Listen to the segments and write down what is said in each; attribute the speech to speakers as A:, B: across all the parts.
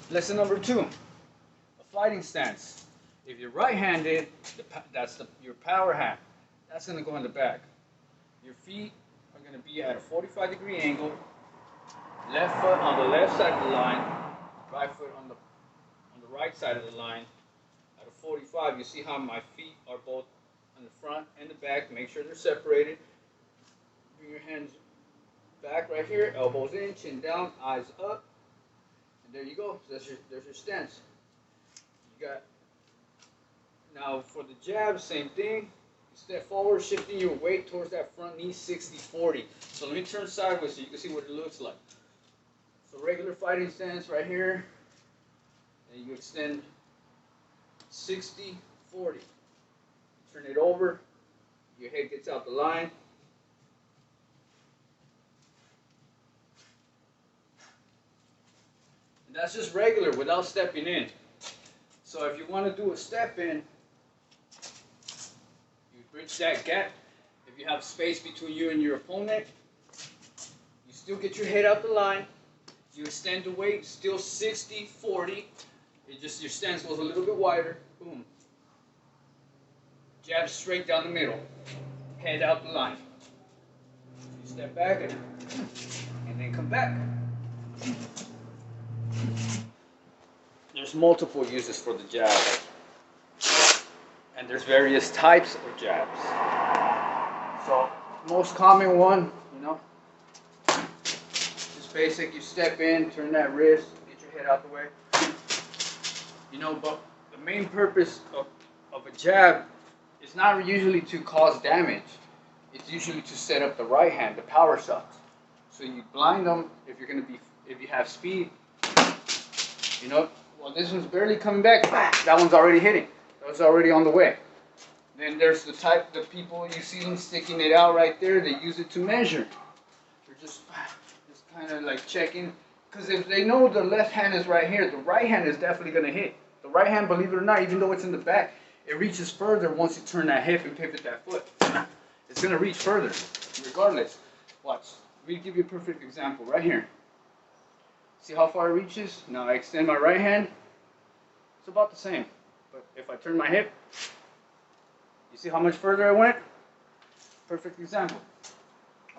A: Lesson number 2, a fighting stance. If you're right-handed, that's your power hand. That's going to go in the back. Your feet are going to be at a 45-degree angle. Left foot on the left side of the line, right foot on the right side of the line. At a 45, you see how my feet are both on the front and the back. Make sure they're separated. Bring your hands back right here, elbows in, chin down, eyes up. And there you go. There's your stance. You got, now for the jab, same thing. You step forward, shifting your weight towards that front knee, 60-40. So let me turn sideways so you can see what it looks like. So regular fighting stance right here, and you extend 60-40. Turn it over, your head gets out the line. And that's just regular without stepping in. So if you want to do a step in, you bridge that gap. If you have space between you and your opponent, you still get your head out the line. You extend the weight, still 60-40. It just, your stance goes a little bit wider. Boom. Jab straight down the middle. Head out the line. You step back and then come back. There's multiple uses for the jab. And there's various types of jabs. So, most common one, basic, you step in, turn that wrist, get your head out the way. But the main purpose of a jab is not usually to cause damage. It's usually to set up the right hand, the power shots. So you blind them if you have speed. Well, this one's barely coming back. That one's already hitting. That one's already on the way. Then there's the people you see them sticking it out right there. They use it to measure. They're just kind of like checking, because if they know the left hand is right here, the right hand is definitely going to hit. The right hand, believe it or not, even though it's in the back, it reaches further once you turn that hip and pivot that foot. It's going to reach further, regardless. Watch. Let me give you a perfect example right here. See how far it reaches? Now I extend my right hand. It's about the same. But if I turn my hip, you see how much further I went? Perfect example.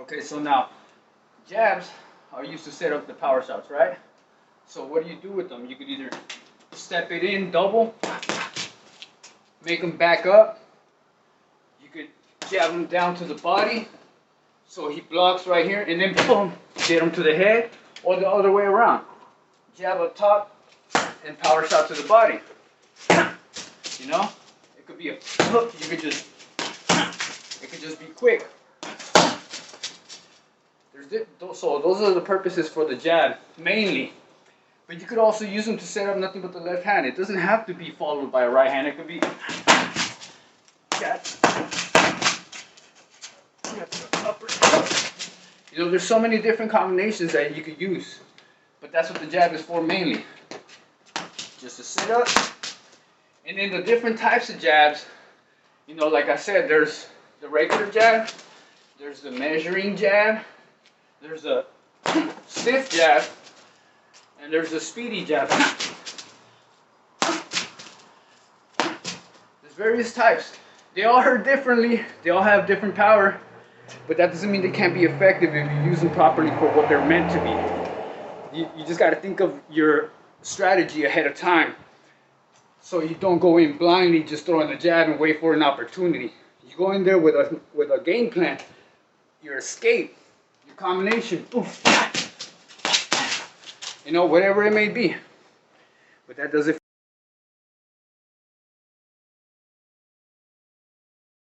A: Okay, so now, jabs are used to set up the power shots, right? So what do you do with them? You could either step it in, double, make them back up. You could jab him down to the body, so he blocks right here, and then boom, get him to the head, or the other way around. Jab up top, and power shot to the body. It could be a hook, it could just be quick. So those are the purposes for the jab, mainly. But you could also use them to set up nothing but the left hand. It doesn't have to be followed by a right hand. It could be jab. There's so many different combinations that you could use. But that's what the jab is for mainly. Just to set up. And then the different types of jabs, like I said, there's the regular jab, there's the measuring jab, there's a stiff jab, and there's a speedy jab. There's various types. They all hurt differently. They all have different power, but that doesn't mean they can't be effective if you use them properly for what they're meant to be. You just got to think of your strategy ahead of time, so you don't go in blindly just throwing a jab and wait for an opportunity. You go in there with a game plan, your escape, your combination, boom, whatever it may be. But that does it.